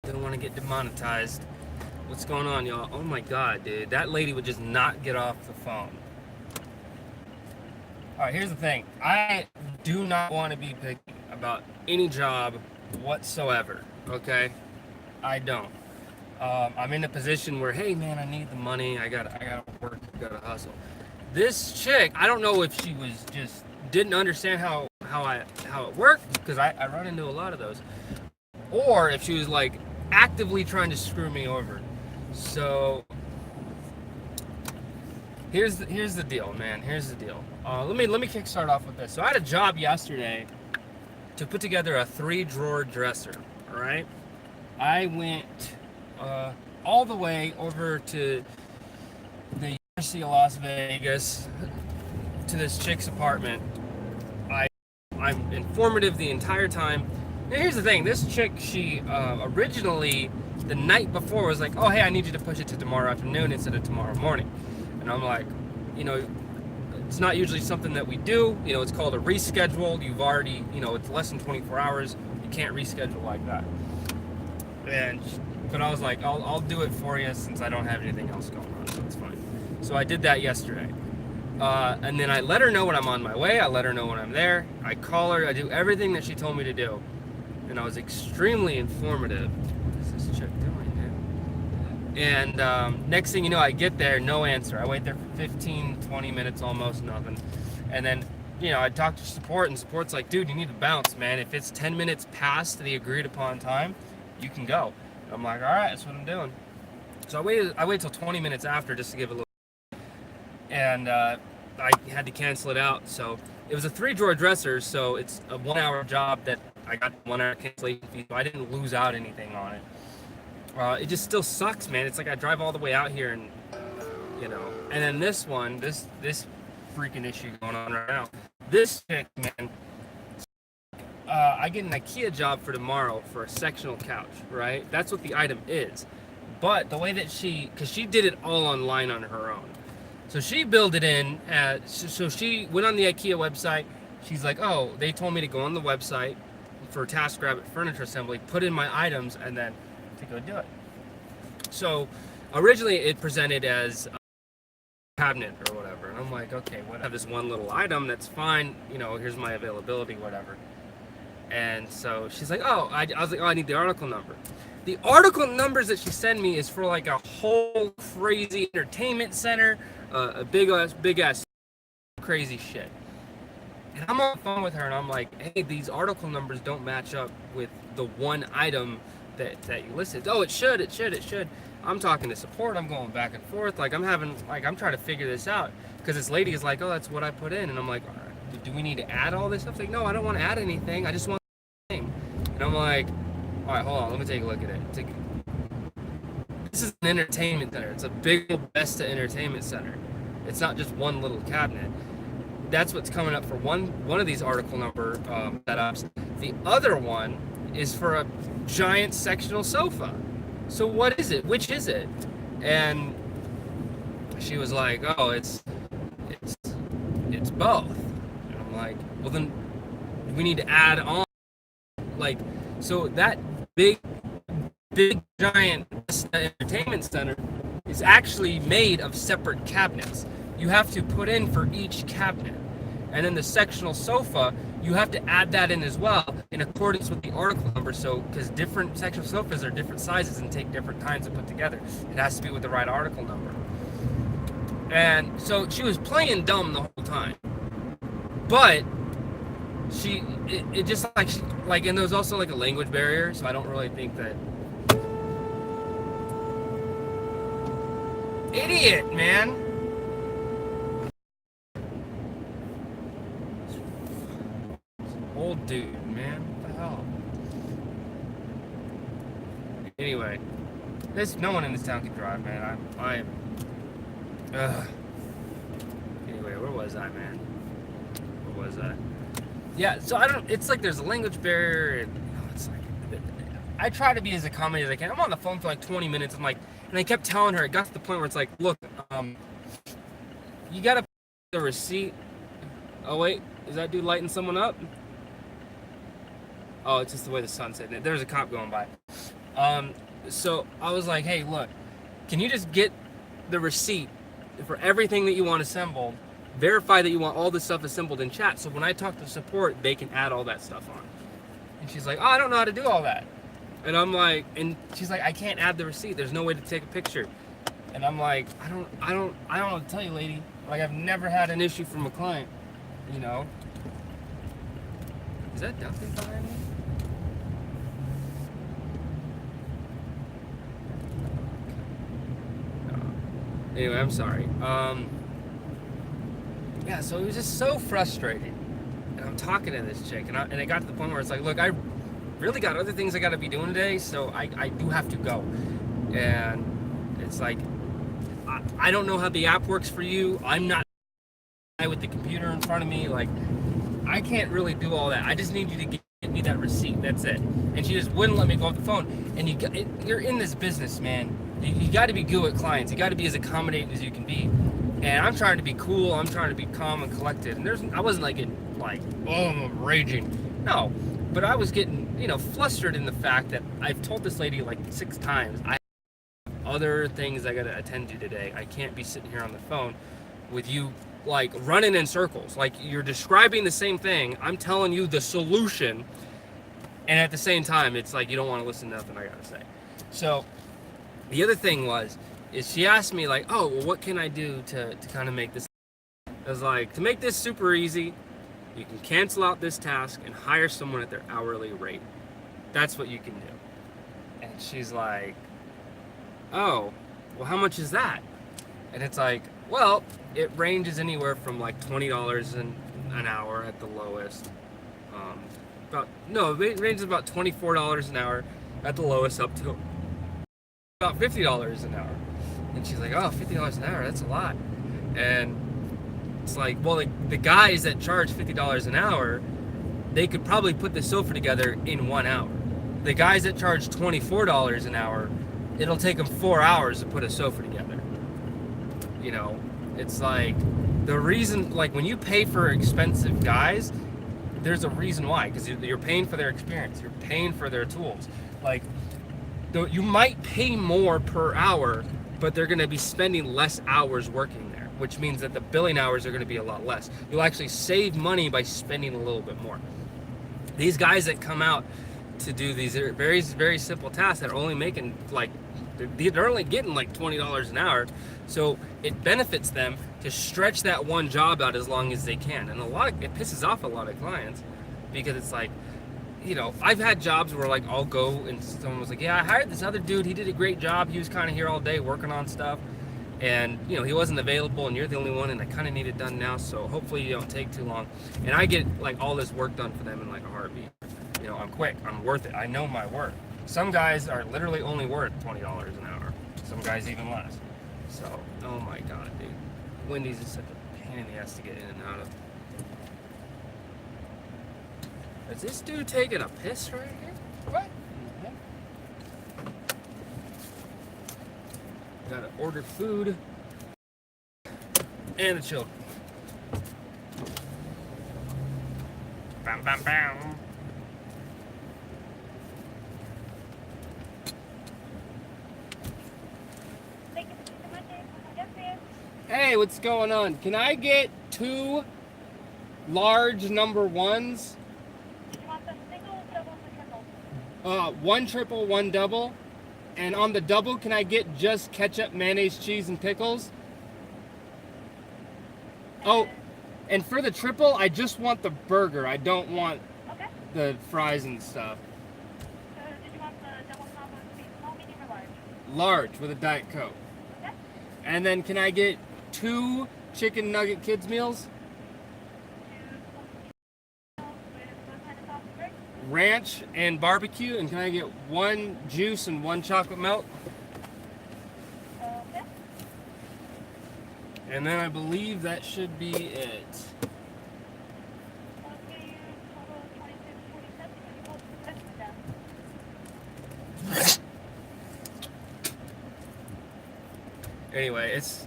Don't want to get demonetized. What's going on, y'all? Oh my god, dude. That lady would just not get off the phone. Alright, here's the thing. I do not want to be picky about any job whatsoever, okay? I don't. I'm in a position where, hey man, I need the money. I gotta work. I gotta hustle. This chick, I don't know if she was just didn't understand how it worked, because I run into a lot of those, or if she was like actively trying to screw me over. So here's the deal, man. Here's the deal. Let me kickstart off with this. So I had a job yesterday to put together a 3-drawer dresser. All right. I went all the way over to the University of Las Vegas to this chick's apartment. I'm informative the entire time. Now here's the thing. This chick, she originally the night before was like, "Oh hey, I need you to push it to tomorrow afternoon instead of tomorrow morning." And I'm like, you know, it's not usually something that we do. You know, it's called a reschedule. You've already, you know, it's less than 24 hours. You can't reschedule like that. But I was like, I'll do it for you since I don't have anything else going on, so it's fine. So I did that yesterday. And then I let her know when I'm on my way. I let her know when I'm there. I call her. I do everything that she told me to do. And I was extremely informative. What is this chick doing, man? And next thing you know, I get there, no answer. I wait there for 15, 20 minutes, almost nothing. And then, you know, I talk to support, and support's like, dude, you need to bounce, man. If it's 10 minutes past the agreed upon time, you can go. And I'm like, all right, that's what I'm doing. So I waited till 20 minutes after just to give a little, and I had to cancel it out. So it was a 3-drawer dresser, so it's a 1-hour job that I got 1-hour cancellation fee, so I didn't lose out anything on it. It just still sucks, man. It's like I drive all the way out here, and you know. And then this one, this freaking issue going on right now. This chick, man. I get an Ikea job for tomorrow for a sectional couch, right? That's what the item is. But the way that because she did it all online on her own. So she built it in, so she went on the Ikea website. She's like, oh, they told me to go on the website for TaskRabbit Furniture Assembly, put in my items, and then to go do it. So originally it presented as a cabinet or whatever. And I'm like, okay, I have this one little item, that's fine. You know, here's my availability, whatever. And so she's like, oh, I was like, oh, I need the article number. The article numbers that she sent me is for like a whole crazy entertainment center, a big ass crazy shit. And I'm on the phone with her, and I'm like, hey, these article numbers don't match up with the one item that you listed. Oh, it should. I'm talking to support. I'm going back and forth. Like I'm trying to figure this out, because this lady is like, oh, that's what I put in, and I'm like, all right. Do we need to add all this stuff? She's like, no, I don't want to add anything. I just want the thing. And I'm like, all right, hold on. Let me take a look at it. This is an entertainment center. It's a big Besta entertainment center. It's not just one little cabinet. That's what's coming up for one of these article number setups. The other one is for a giant sectional sofa. So what is it? Which is it? And she was like, oh, it's both. Like, well then we need to add on, like, so that big giant entertainment center is actually made of separate cabinets. You have to put in for each cabinet. And then the sectional sofa, you have to add that in as well in accordance with the article number. So because different sectional sofas are different sizes and take different times to put together, it has to be with the right article number. And so she was playing dumb the whole time. But it just like, and there was also like a language barrier, so I don't really think that. Idiot, man. Old dude, man. What the hell? Anyway, no one in this town can drive, man. Anyway, where was I, man? Was that? Yeah, so it's like there's a language barrier, and it's like, I try to be as accommodating as I can. I'm on the phone for like 20 minutes. I'm like, and I kept telling her, it got to the point where it's like, look, you gotta put the receipt. Oh wait, is that dude lighting someone up? Oh, it's just the way the sun's hitting it. There's a cop going by. So I was like, hey, look, can you just get the receipt for everything that you want assembled, verify that you want all this stuff assembled in chat, so when I talk to support, they can add all that stuff on. And she's like, oh, I don't know how to do all that. And I'm like, and she's like, I can't add the receipt. There's no way to take a picture. And I'm like, I don't know what to tell you, lady. Like, I've never had an issue from a client, you know. Is that dumping behind me? No. Anyway, I'm sorry. Yeah, so it was just so frustrating. And I'm talking to this chick, and it got to the point where it's like, look, I really got other things I got to be doing today, so I do have to go. And it's like, I don't know how the app works for you. I'm not with the computer in front of me. Like, I can't really do all that. I just need you to get me that receipt. That's it. And she just wouldn't let me go off the phone. And you're in this business, man. You got to be good with clients. You got to be as accommodating as you can be. And I'm trying to be cool. I'm trying to be calm and collected. And I wasn't like oh, I'm raging. No, but I was getting, flustered in the fact that I've told this lady like 6 times, I have other things I got to attend to today. I can't be sitting here on the phone with you like running in circles. Like, you're describing the same thing. I'm telling you the solution. And at the same time, it's like you don't want to listen to nothing I got to say. So the other thing is she asked me like, oh, well, what can I do to kind of make this? I was like, to make this super easy, you can cancel out this task and hire someone at their hourly rate. That's what you can do. And she's like, oh, well, how much is that? And it's like, well, it ranges anywhere from like $20 an hour at the lowest. It ranges about $24 an hour at the lowest up to about $50 an hour. And she's like, oh, $50 an hour, that's a lot. And it's like, well, the guys that charge $50 an hour, they could probably put the sofa together in 1 hour. The guys that charge $24 an hour, it'll take them 4 hours to put a sofa together. It's like, the reason, like, when you pay for expensive guys, there's a reason why, because you're paying for their experience, you're paying for their tools. Like, you might pay more per hour, but they're going to be spending less hours working there, which means that the billing hours are going to be a lot less. You'll actually save money by spending a little bit more. These guys that come out to do these very, very simple tasks that are only making they're only getting like $20 an hour, so it benefits them to stretch that one job out as long as they can. And it pisses off a lot of clients, because it's like, I've had jobs where like I'll go and someone was like, yeah, I hired this other dude, he did a great job, he was kind of here all day working on stuff, and he wasn't available, and you're the only one, and I kind of need it done now, so hopefully you don't take too long. And I get like all this work done for them in like a heartbeat. I'm quick, I'm worth it, I know my worth. Some guys are literally only worth $20 an hour. Some guys even less. So, oh my God, dude. Wendy's is such a pain in the ass to get in and out of. Is this dude taking a piss right here? What? Gotta order food and the children. Bam, bam, bam. Hey, what's going on? Can I get 2 large number 1s? Do you want them single, double, or triple? 1 triple, 1 double. And on the double, can I get just ketchup, mayonnaise, cheese, and pickles? Oh, and for the triple, I just want the burger. I don't want the fries and stuff. So did you want the double combo to be small, medium, or large? Large with a Diet Coke. Okay. And then can I get 2 chicken nugget kids meals? 2 with what kind of sauce and drink? Ranch and barbecue. And can I get 1 juice and 1 chocolate milk? Okay. And then I believe that should be it. Okay, you total 26.47. You hold the rest down. Anyway, it's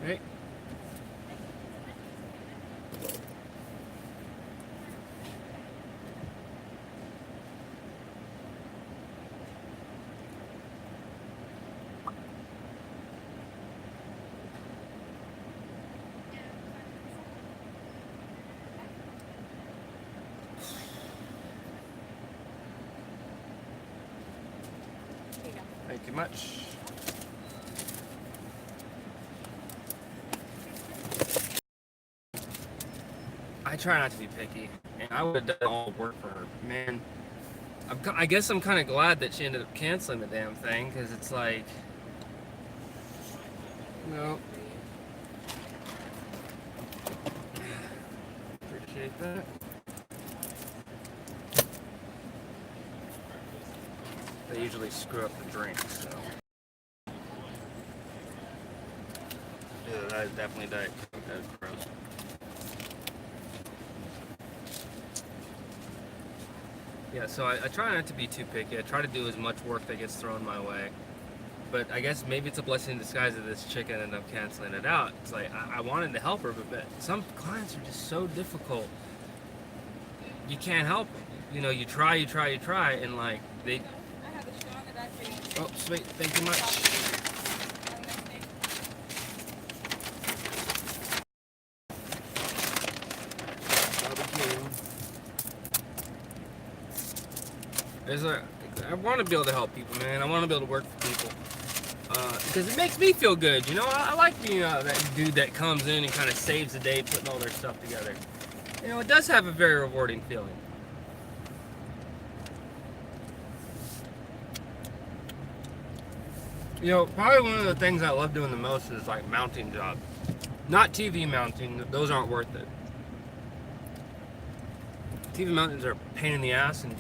right. Thank you much. I try not to be picky, and I would have done all the work for her. Man, I guess I'm kind of glad that she ended up canceling the damn thing, because it's like, no. Appreciate that. They usually screw up the drinks, so. Yeah, that is definitely Diet Coke. That is gross. Yeah, so I try not to be too picky. I try to do as much work that gets thrown my way. But I guess maybe it's a blessing in disguise that this chick ended up canceling it out. It's like, I wanted to help her, but some clients are just so difficult. You can't help them. You know, you try, and like, they... Oh, sweet. Thank you much. I want to be able to help people, man. I want to be able to work for people. Because it makes me feel good, you know? I like being that dude that comes in and kind of saves the day putting all their stuff together. You know, it does have a very rewarding feeling. You know, probably one of the things I love doing the most is like mounting jobs. Not TV mounting, those aren't worth it. TV mountings are a pain in the ass, and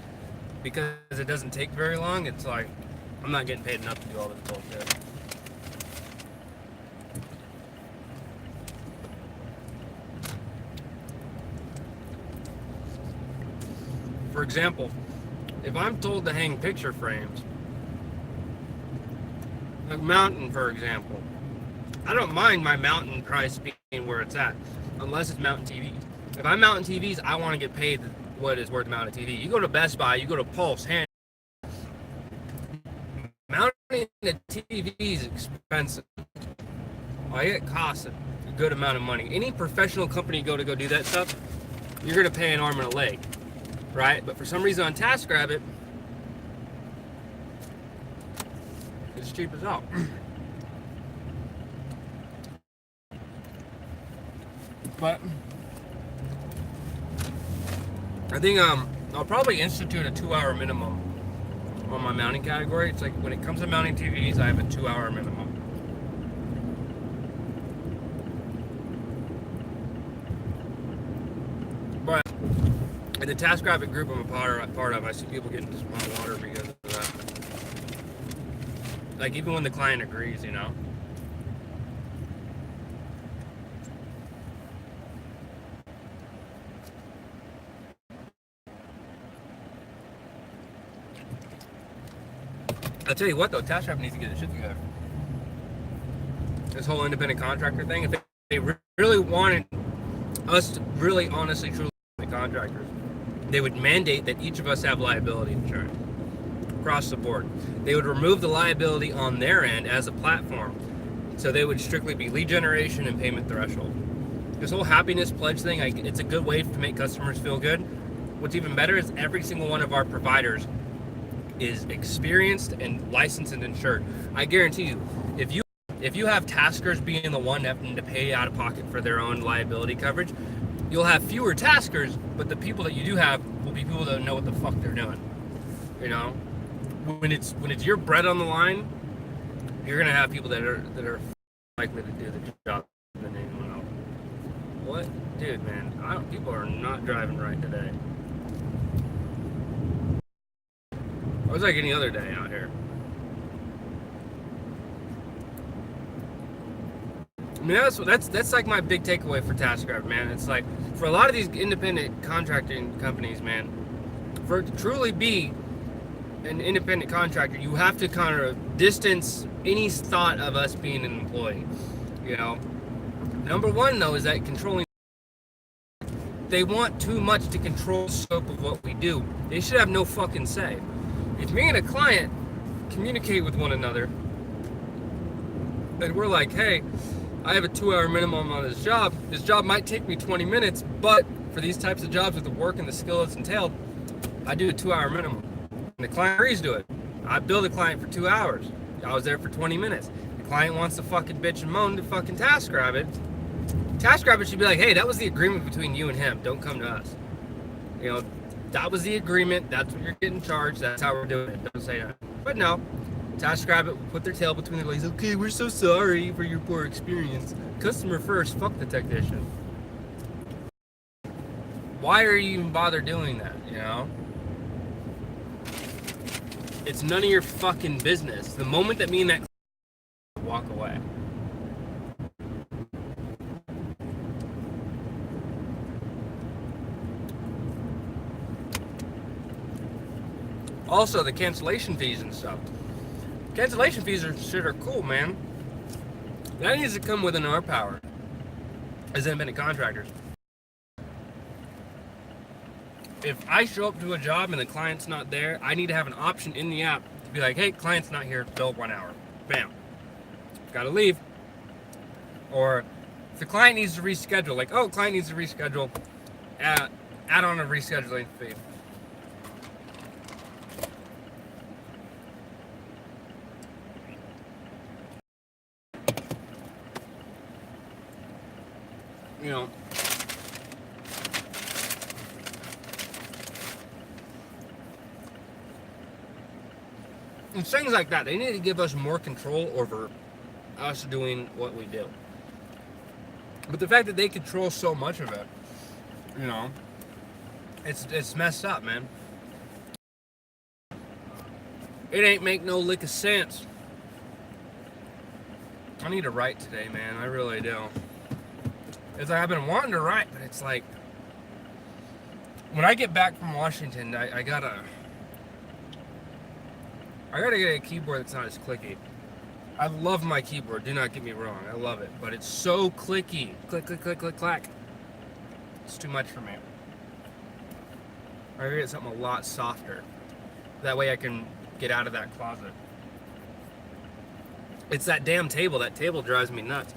because it doesn't take very long, it's like, I'm not getting paid enough to do all this bullshit. For example, if I'm told to hang picture frames, like mountain, for example, I don't mind my mountain price being where it's at, unless it's mountain TVs. If I'm mounting TVs, I want to get paid what is worth mounting TV. You go to Best Buy, you go to Pulse, hand. Mounting a TV is expensive. Like, it costs a good amount of money. Any professional company you go to do that stuff, you're going to pay an arm and a leg, right? But for some reason on TaskRabbit, it's cheap as hell. But I think I'll probably institute a 2-hour minimum on my mounting category. It's like when it comes to mounting TVs, I have a 2-hour minimum. But in the TaskRabbit group I'm a part of, I see people getting just hot water because of that. Like, even when the client agrees, you know. I'll tell you what though, TaskRabbit needs to get their shit together. This whole independent contractor thing, if they really wanted us to really honestly, truly be contractors, they would mandate that each of us have liability insurance across the board. They would remove the liability on their end as a platform, so they would strictly be lead generation and payment threshold. This whole happiness pledge thing, it's a good way to make customers feel good. What's even better is every single one of our providers is experienced and licensed and insured. I guarantee you, if you have taskers being the one having to pay out of pocket for their own liability coverage, you'll have fewer taskers, but the people that you do have will be people that know what the fuck they're doing. You know, when it's your bread on the line, you're gonna have people that are likely to do the job than anyone else. What, dude, man? People are not driving right today. It was like any other day out here. I mean, that's like my big takeaway for TaskRabbit, man. It's like, for a lot of these independent contracting companies, man, for it to truly be an independent contractor, you have to kind of distance any thought of us being an employee. You know, number one though is that controlling. They want too much to control the scope of what we do. They should have no fucking say. If me and a client communicate with one another, and we're like, hey, I have a 2-hour minimum on this job. This job might take me 20 minutes, but for these types of jobs with the work and the skill that's entailed, I do a 2-hour minimum. And the client agrees to it. I bill the client for 2 hours. I was there for 20 minutes. The client wants to fucking bitch and moan to fucking TaskRabbit. TaskRabbit should be like, hey, that was the agreement between you and him. Don't come to us. You know, that was the agreement. That's what you're getting charged. That's how we're doing it. Don't say that. But no, TaskRabbit will put their tail between their legs. Okay, we're so sorry for your poor experience. Customer first. Fuck the technician. Why are you even bother doing that? You know, it's none of your fucking business. The moment that me and that walk away. Also, the cancellation fees and stuff. Cancellation fees are cool, man. That needs to come within our power as independent contractors. If I show up to a job and the client's not there, I need to have an option in the app to be like, hey, client's not here, bill 1 hour. Bam. Gotta leave. Or if the client needs to reschedule, like, oh, client needs to reschedule, add on a rescheduling fee. You know, and things like that. They need to give us more control over us doing what we do. But the fact that they control so much of it, you know, it's messed up, man. It ain't make no lick of sense. I need to write today, man. I really do. It's like I've been wanting to write, but it's like when I get back from Washington, I gotta get a keyboard that's not as clicky. I love my keyboard, do not get me wrong. I love it, but it's so clicky. Click, click, click, click, clack. It's too much for me. I gotta get something a lot softer. That way I can get out of that closet. It's that damn table. That table drives me nuts.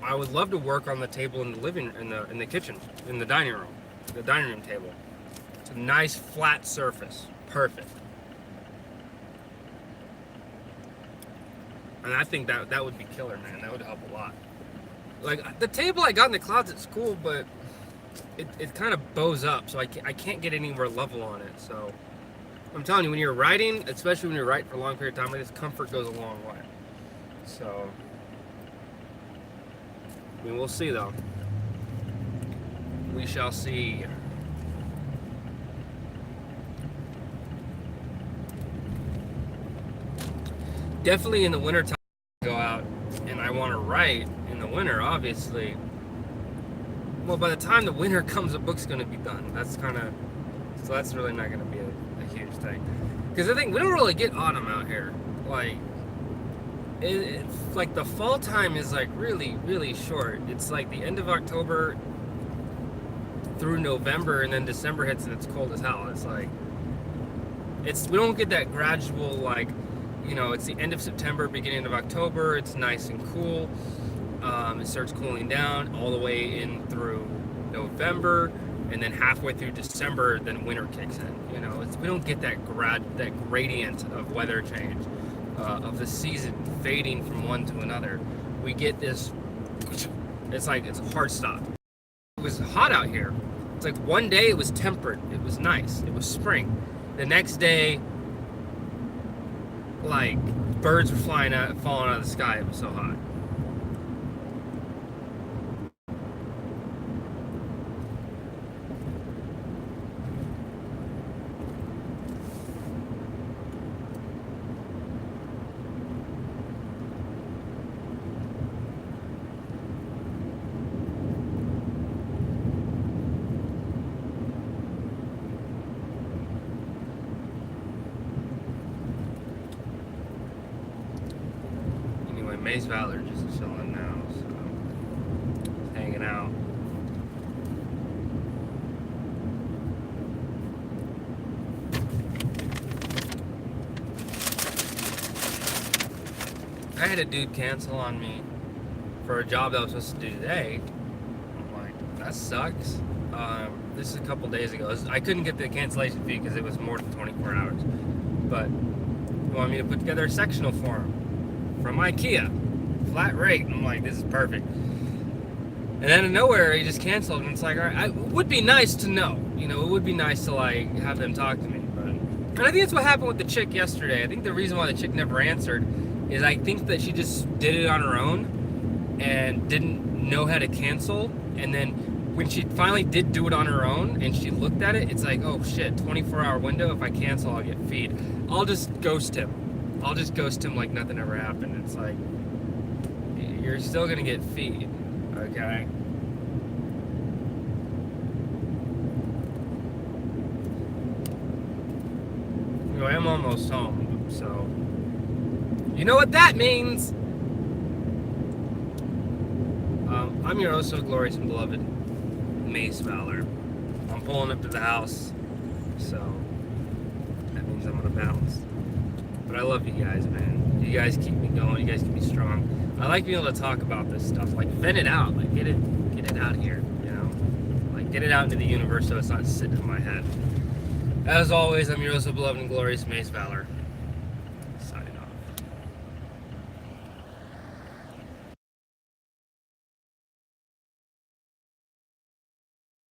I would love to work on the table in the kitchen, in the dining room table. It's a nice flat surface, perfect. And I think that would be killer, man. That would help a lot. Like the table I got in the closet's cool, but it kind of bows up, so I can't get anywhere level on it. So I'm telling you, when you're writing, especially when you're writing for a long period of time, like this, comfort goes a long way. So. I mean, we'll see, though. We shall see. Definitely in the winter time, I go out and I want to write in the winter, obviously. Well, by the time the winter comes, the book's going to be done. So that's really not going to be a huge thing. Because I think we don't really get autumn out here. Like, it's like the fall time is like really, really short. It's like the end of October through November, and then December hits and it's cold as hell. It's like we don't get that gradual, like, you know, it's the end of September, beginning of October. It's nice and cool. It starts cooling down all the way in through November, and then halfway through December, then winter kicks in. You know, we don't get that gradient of weather change. Of the season fading from one to another. We get this, it's like it's a hard stop. It was hot out here. It's like one day it was temperate, it was nice, it was spring. The next day, like birds were falling out of the sky, it was so hot. Mace Valor just chilling now, so just hanging out. I had a dude cancel on me for a job that I was supposed to do today. I'm like, that sucks. This is a couple days ago. I couldn't get the cancellation fee because it was more than 24 hours. But wanted me to put together a sectional for him from Ikea, flat rate. And I'm like, this is perfect. And then out of nowhere, he just canceled, and it's like, all right, it would be nice to know. You know, it would be nice to like have them talk to me. But and I think that's what happened with the chick yesterday. I think the reason why the chick never answered is I think that she just did it on her own and didn't know how to cancel. And then when she finally did do it on her own and she looked at it, it's like, oh shit, 24-hour window. If I cancel, I'll get feed. I'll just ghost him. I'll just ghost him like nothing ever happened. It's like, you're still gonna get feed. Okay. Anyway, I'm almost home, so you know what that means. I'm your oh so glorious and beloved Mace Valor. I'm pulling up to the house, so that means I'm gonna bounce. But I love you guys, man. You guys keep me going. You guys keep me strong. I like being able to talk about this stuff, like vent it out, like get it out here, you know, like get it out into the universe so it's not sitting in my head. As always, I'm your oh so beloved and glorious Mace Valor.